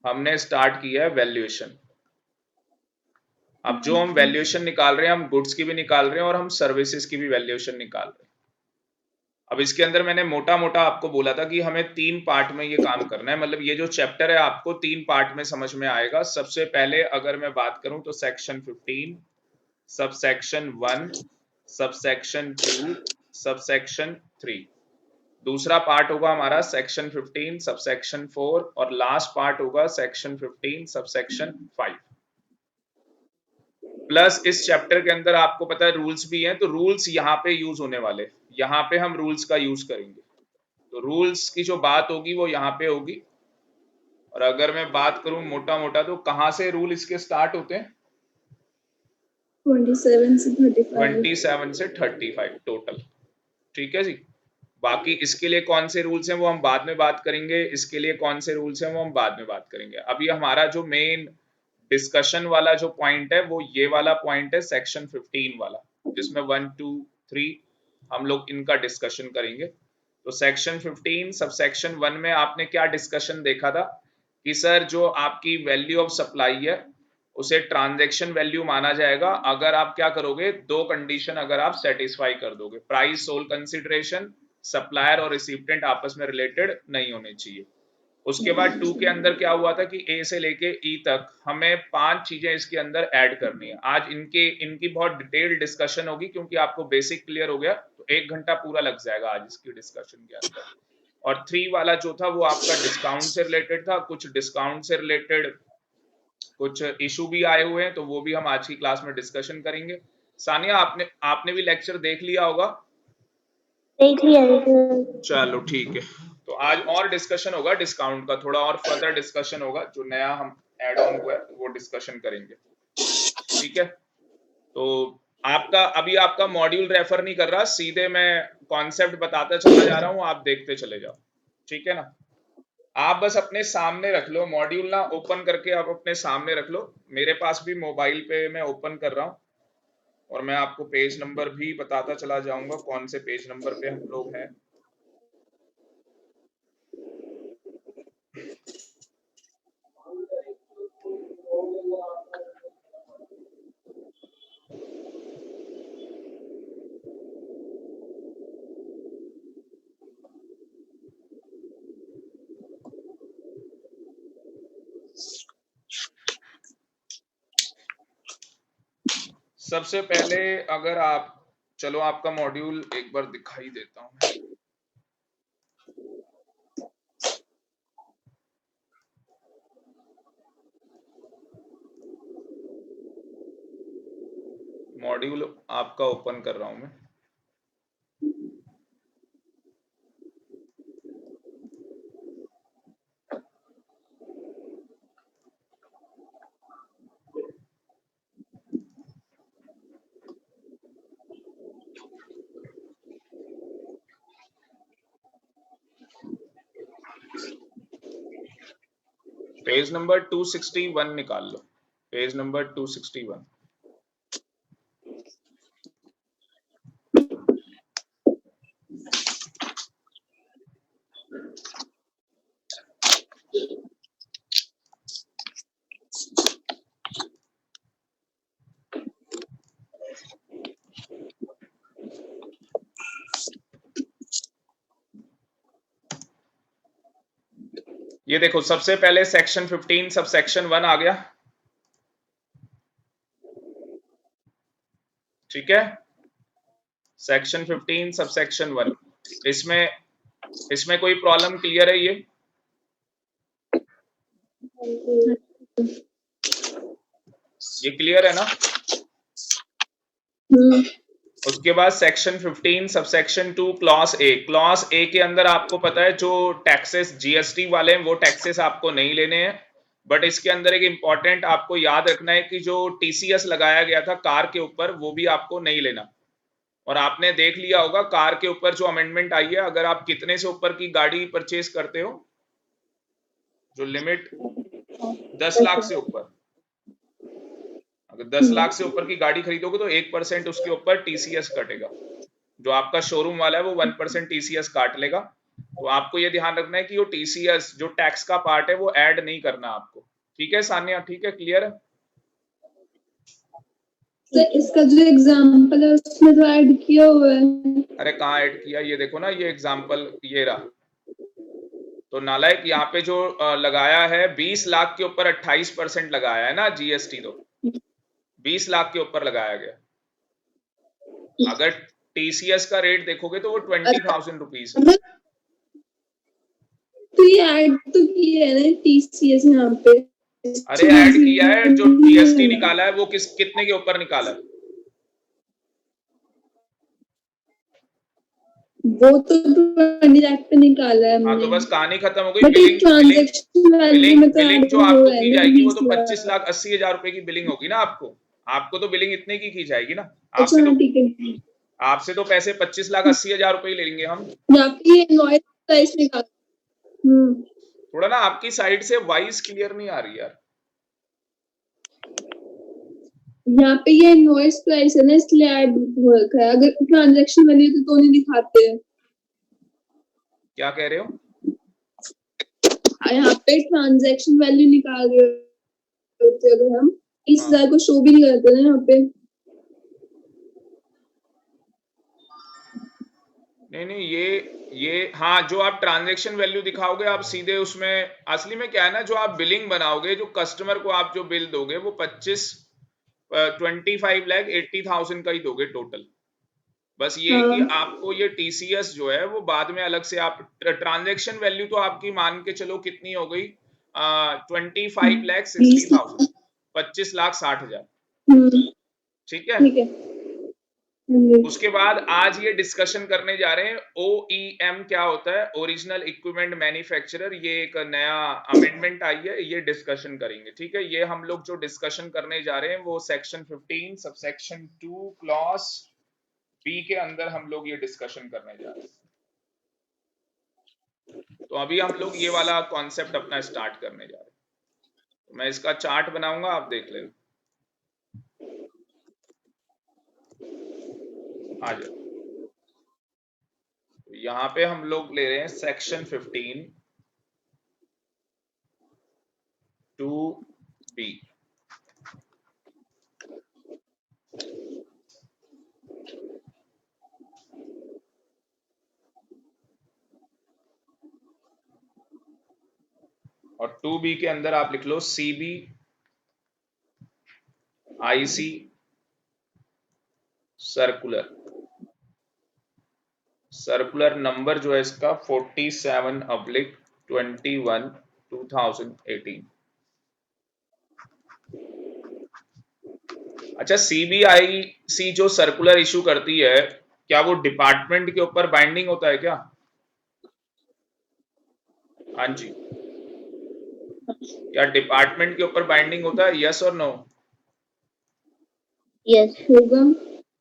हमने स्टार्ट किया है वैल्यूएशन। अब जो हम वैल्यूएशन निकाल रहे हैं, हम गुड्स की भी निकाल रहे हैं और हम सर्विसेज की भी वैल्यूएशन निकाल रहे हैं। अब इसके अंदर मैंने मोटा मोटा आपको बोला था कि हमें 3 पार्ट में ये काम करना है, मतलब ये जो चैप्टर है आपको 3 पार्ट में समझ में आएगा। सबसे पहले अगर मैं बात करूं तो सेक्शन 15, सबसेक्शन 1, सबसेक्शन 2, सबसेक्शन 3। दूसरा पार्ट होगा हमारा सेक्शन 15 सबसेक्शन 4 और लास्ट पार्ट होगा सेक्शन 15 सबसेक्शन 5। प्लस इस चैप्टर के अंदर आपको पता है रूल्स भी हैं, तो रूल्स यहाँ पे यूज होने वाले, यहाँ पे हम रूल्स का यूज करेंगे। तो रूल्स की जो बात होगी वो यहाँ पे होगी। और अगर मैं बात करूं मोटा मोटा तो कहाँ से रूल इसके स्टार्ट होते हैं? 27 से 35 टोटल। ठीक है जी। बाकी इसके लिए कौन से रूल्स हैं वो हम बाद में बात करेंगे, इसके लिए कौन से रूल्स हैं वो हम बाद में बात करेंगे। अभी हमारा जो मेन डिस्कशन वाला जो पॉइंट है वो ये वाला पॉइंट है सेक्शन 15 वाला, जिसमें 1 2 3 हम लोग इनका डिस्कशन करेंगे। तो सेक्शन 15 सबसेक्शन 1 में आपने क्या डिस्कशन देखा था कि सर जो आपकी वैल्यू ऑफ सप्लाई है उसे ट्रांजैक्शन वैल्यू माना जाएगा अगर आप क्या करोगे, 2 कंडीशन अगर आप सेटिस्फाई कर दोगे, प्राइस सोल कंसिडरेशन, सप्लायर और रिसिप्टेंट आपस में रिलेटेड नहीं होने चाहिए। उसके बाद 2 के अंदर क्या हुआ था कि ए से लेके ई तक हमें 5 चीजें इसके अंदर ऐड करनी है। आज इनकी बहुत डिटेल डिस्कशन होगी क्योंकि आपको बेसिक क्लियर हो गया, तो 1 घंटा पूरा लग जाएगा आज इसकी डिस्कशन के अंदर। और 3 वाला जो था वो आपका डिस्काउंट से रिलेटेड था, कुछ डिस्काउंट से रिलेटेड कुछ इशू भी आए हुए हैं, तो वो भी हम आज की क्लास में डिस्कशन करेंगे। सानिया आपने भी लेक्चर देख लिया होगा? देख लिया। चलो ठीक है, तो आज और डिस्कशन होगा डिस्काउंट का, थोड़ा और फर्दर डिस्कशन होगा, जो नया हम ऐड ऑन हुआ है वो डिस्कशन करेंगे। ठीक है, तो आपका मॉड्यूल रेफर नहीं कर रहा, सीधे मैं कॉन्सेप्ट बताता चला जा रहा हूँ, आप देखते चले जाओ। ठीक है ना, आप बस अपने सामने रख लो मॉड्यूल, ना ओपन करके आप अपने सामने रख लो। मेरे पास भी मोबाइल पे मैं ओपन कर रहा हूँ और मैं आपको पेज नंबर भी बताता चला जाऊंगा कौन से पेज नंबर पे हम लोग हैं। सबसे पहले अगर आप, चलो आपका मॉड्यूल एक बार दिखाई देता हूं। मॉड्यूल आपका ओपन कर रहा हूं मैं। पेज नंबर 261 निकाल लो, पेज नंबर 261। ये देखो सबसे पहले सेक्शन 15 सब सेक्शन 1 आ गया। ठीक है, सेक्शन 15 सब सेक्शन 1, इसमें कोई प्रॉब्लम क्लियर है? ये क्लियर है ना? उसके बाद section 15 subsection 2 clause A, clause A के अंदर आपको पता है जो टैक्सेस जीएसटी वाले हैं वो टैक्सेस आपको नहीं लेने हैं, बट इसके अंदर एक इंपॉर्टेंट आपको याद रखना है कि जो टीसीएस लगाया गया था कार के ऊपर वो भी आपको नहीं लेना। और आपने देख लिया होगा कार के ऊपर जो अमेंडमेंट आई है, अगर आप कितने से ऊपर की गाड़ी परचेज करते हो, जो लिमिट 10 लाख से ऊपर, अगर 10 लाख से ऊपर की गाड़ी खरीदोगे तो 1% उसके ऊपर टीसीएस कटेगा। जो आपका शोरूम वाला है वो 1% टीसीएस काट लेगा। तो आपको ये ध्यान रखना है कि वो टीसीएस जो टैक्स का पार्ट है वो ऐड नहीं करना आपको। ठीक है सान्या, ठीक है, क्लियर है? सर इसका जो एग्जाम्पल है उसमें तो ऐड किया हुआ है। अरे कहाँ ऐड किया, ये देखो ना, ये एग्जाम्पल ये रहा। तो नालायक यहाँ पे जो लगाया है 20 लाख के ऊपर 28% लगाया है ना जीएसटी, तो 20 लाख के ऊपर लगाया गया। अगर टीसीएस का रेट देखोगे तो वो 20,000 रुपीज है। तो ये ऐड तो किया है ना टीसीएस यहाँ पे। अरे ऐड किया है, जो जीएसटी निकाला है वो कितने के ऊपर निकाला है? वो तो 20 लाख पे निकाला है हमने। हाँ तो बस कहानी खत्म हो गई। बट बिलिंग ट्रांजैक्शन वैल्यू में तो बिलिंग ऐड जो हुआ आपको है की ना जाएगी वो तो 20 25 लाख। लाख 80,000 रुपए की बिलिंग होगी ना आपको तो बिलिंग इतने की जाएगी ना। अच्छा हाँ ठीक है। आपसे तो पैसे 25 लाख 80,000 रुपए ही लेंगे हम। यहाँ पे ये इनवॉइस प्राइस निकाल। थोड़ा ना आपकी साइड से वॉइस क्लियर नहीं आ रही यार। यहाँ पे ये इनवॉइस प्राइस है ना इसलिए ऐड हो रखा है। अगर ट्रांजैक्शन वैल्यू तो नहीं दिखाते हैं। क्या कह रहे हो? यहाँ पे ट्रांजैक्शन वैल्यू निकाल रहे होते हैं अगर हम 20,000 को शो भी नहीं करते ना यहाँ पे। नहीं ये हाँ, जो आप ट्रांजैक्शन वैल्यू दिखाओगे आप सीधे उसमें, असली में क्या है ना, जो आप बिलिंग बनाओगे, जो कस्टमर को आप जो बिल दोगे वो 25 लाख 80,000 का ही दोगे टोटल। बस ये कि आपको ये टीसीएस जो है वो बाद में अलग से आप ट्रांजैक्शन वैल्यू तो आपकी मान के चलो कितनी हो गई, 25,60,000, 25,60,000। ठीक है। उसके बाद आज ये डिस्कशन करने जा रहे हैं ओईएम क्या होता है, ओरिजिनल इक्विपमेंट मैन्युफैक्चरर। ये एक नया अमेंडमेंट आई है, ये डिस्कशन करेंगे। ठीक है, ये हम लोग जो डिस्कशन करने जा रहे हैं वो सेक्शन 15 सबसेक्शन 2 क्लॉज बी के अंदर हम लोग ये डिस्कशन करने जा रहे हैं। तो अभी हम लोग ये वाला कॉन्सेप्ट अपना स्टार्ट करने जा रहे हैं। तो मैं इसका चार्ट बनाऊंगा, आप देख लेना। आ जाओ। तो यहाँ पे हम लोग ले रहे हैं सेक्शन 15 2B। और 2B के अंदर आप लिख लो CB IC सर्कुलर नंबर जो है इसका 47/21/2018। अच्छा, CBIC जो सर्कुलर इशू करती है, क्या वो डिपार्टमेंट के ऊपर बाइंडिंग होता है क्या? हाँ जी, क्या डिपार्टमेंट के ऊपर बाइंडिंग होता है? यस और नो? यस होगा।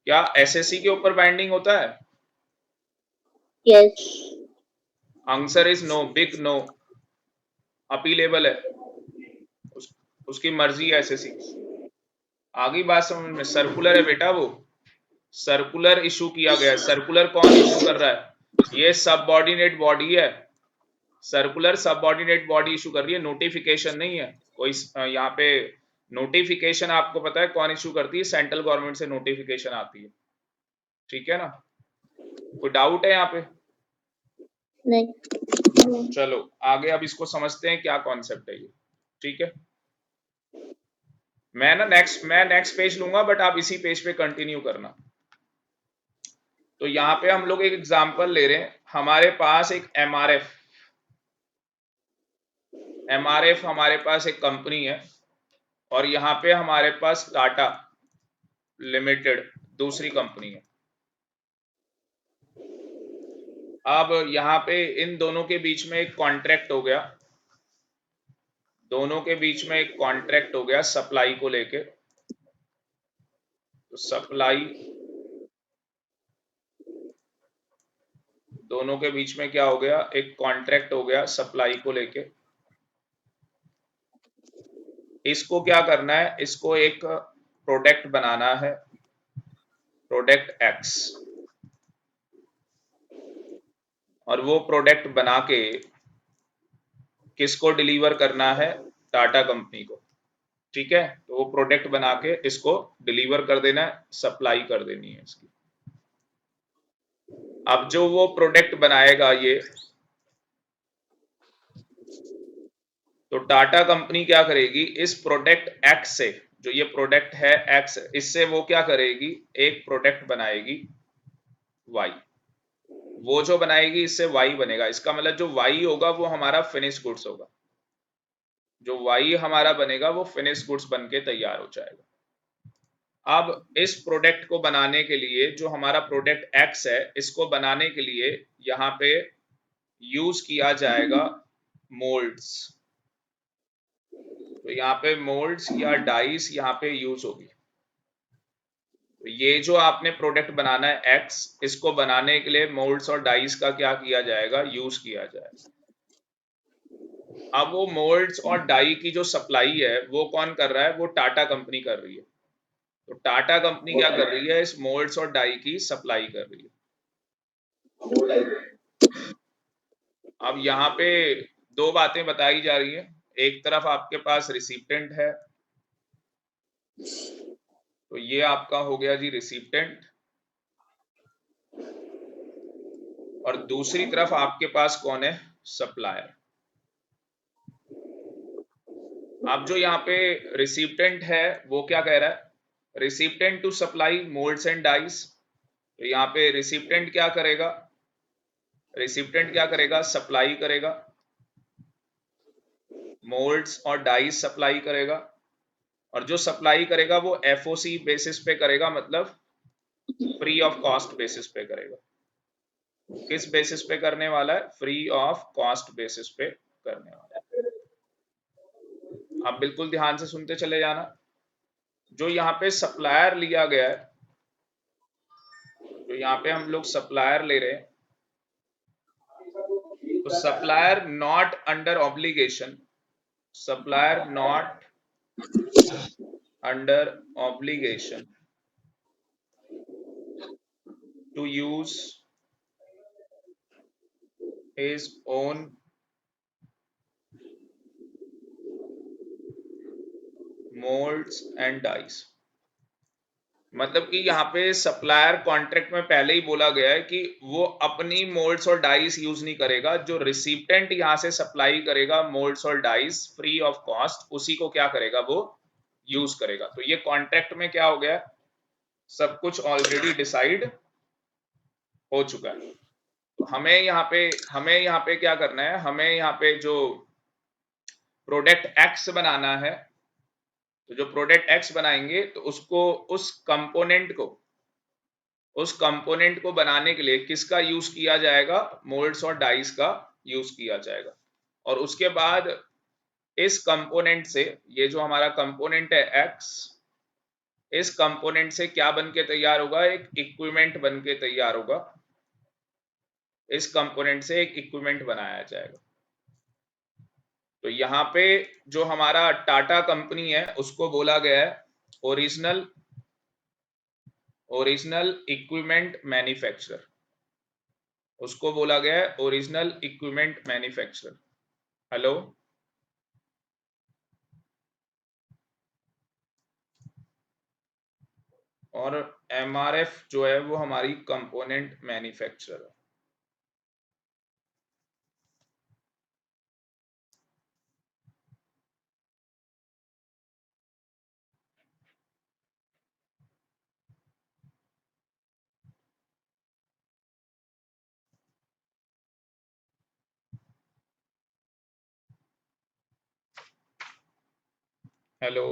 क्या एसएससी के ऊपर बाइंडिंग होता है? Yes answer is no, big no. Appealable है, उसकी मर्जी है एसएससी। आगे बात समझ में? सर्कुलर है बेटा, वो सर्कुलर इशू किया गया है। सर्कुलर कौन इशू कर रहा है? ये सबऑर्डिनेट बॉडी है। सर्कुलर सबऑर्डिनेट बॉडी इशू कर रही है, नोटिफिकेशन नहीं है कोई। यहाँ पे नोटिफिकेशन आपको पता है कौन इशू करती है? सेंट्रल गवर्नमेंट से नोटिफिकेशन आती है। ठीक है ना? कोई डाउट है यहाँ पे? नहीं। चलो आगे अब इसको समझते हैं क्या कॉन्सेप्ट है ये। ठीक है, मैं नेक्स्ट पेज लूंगा, बट आप इसी पेज पे कंटिन्यू करना। तो यहाँ पे हम लोग एक एग्जांपल ले रहे हैं। हमारे पास एक एमआरएफ हमारे पास एक कंपनी है, और यहाँ पे हमारे पास टाटा लिमिटेड दूसरी कंपनी है। अब यहाँ पे इन दोनों के बीच में एक कॉन्ट्रैक्ट हो गया, सप्लाई को लेके। तो सप्लाई, दोनों के बीच में क्या हो गया? एक कॉन्ट्रैक्ट हो गया सप्लाई को लेके। इसको क्या करना है? इसको एक प्रोडक्ट बनाना है, प्रोडक्ट एक्स। और वो प्रोडक्ट बना के किसको डिलीवर करना है, टाटा कंपनी को। ठीक है, तो वो प्रोडक्ट बना के इसको डिलीवर कर देना है, सप्लाई कर देनी है इसकी। अब जो वो प्रोडक्ट बनाएगा ये, तो टाटा कंपनी क्या करेगी, इस प्रोडक्ट एक्स से, जो ये प्रोडक्ट है एक्स, इससे वो क्या करेगी, एक प्रोडक्ट बनाएगी वाई। वो जो बनाएगी इससे वाई बनेगा, इसका मतलब जो वाई होगा वो हमारा फिनिश गुड्स होगा। जो वाई हमारा बनेगा वो फिनिश गुड्स बन के तैयार हो जाएगा। अब इस प्रोडक्ट को बनाने के लिए, जो हमारा प्रोडक्ट एक्स है, इसको बनाने के लिए यहाँ पे यूज किया जाएगा मोल्ड्स। तो यहाँ पे मोल्ड्स या डाइस यहाँ पे यूज होगी। तो ये जो आपने प्रोडक्ट बनाना है एक्स, इसको बनाने के लिए मोल्ड्स और डाइस का क्या किया जाएगा, यूज किया जाएगा। अब वो मोल्ड्स और डाई की जो सप्लाई है वो कौन कर रहा है, वो टाटा कंपनी कर रही है। तो टाटा कंपनी क्या कर रही है, इस मोल्ड्स और डाई की सप्लाई कर रही है। अब यहाँ पे दो बातें बताई जा रही है। एक तरफ आपके पास रिसिप्टेंट है, तो ये आपका हो गया जी रिसिप्टेंट, और दूसरी तरफ आपके पास कौन है, सप्लायर। अब जो यहाँ पे रिसिप्टेंट है वो क्या कह रहा है, recipient to supply moulds and dies. तो यहाँ पे रिसिप्टेंट क्या करेगा, रिसिप्टेंट क्या करेगा, सप्लाई करेगा, मोल्ड्स और डाइस सप्लाई करेगा। और जो सप्लाई करेगा वो एफओसी बेसिस पे करेगा, मतलब फ्री ऑफ कॉस्ट बेसिस पे करेगा। किस बेसिस पे करने वाला है, फ्री ऑफ कॉस्ट बेसिस पे करने वाला है। आप बिल्कुल ध्यान से सुनते चले जाना। जो यहाँ पे सप्लायर लिया गया है, जो यहाँ पे हम लोग सप्लायर ले रहे हैं, तो supplier not under obligation, supplier not under obligation to use his own molds and dies। मतलब कि यहाँ पे सप्लायर कॉन्ट्रैक्ट में पहले ही बोला गया है कि वो अपनी मोल्ड्स और डाइस यूज नहीं करेगा, जो रिसिप्टेंट यहाँ से सप्लाई करेगा मोल्ड्स और डाइस फ्री ऑफ कॉस्ट, उसी को क्या करेगा, वो यूज करेगा। तो ये कॉन्ट्रैक्ट में क्या हो गया, सब कुछ ऑलरेडी डिसाइड हो चुका है। तो हमें यहाँ पे क्या करना है, हमें यहाँ पे जो प्रोडक्ट एक्स बनाना है, तो जो प्रोडक्ट एक्स बनाएंगे तो उसको, उस कंपोनेंट को बनाने के लिए किसका यूज किया जाएगा, मोल्ड्स और डाइस का यूज किया जाएगा। और उसके बाद इस कंपोनेंट से, ये जो हमारा कंपोनेंट है एक्स, इस कंपोनेंट से क्या बन के तैयार होगा, एक इक्विपमेंट बन के तैयार होगा। इस कंपोनेंट से एक इक्विपमेंट बनाया जाएगा। तो यहाँ पे जो हमारा टाटा कंपनी है उसको बोला गया है ओरिजिनल इक्विपमेंट मैन्युफैक्चरर, उसको बोला गया है ओरिजिनल इक्विपमेंट मैन्युफैक्चरर। हेलो, और एमआरएफ जो है वो हमारी कंपोनेंट मैन्युफैक्चरर है। हेलो,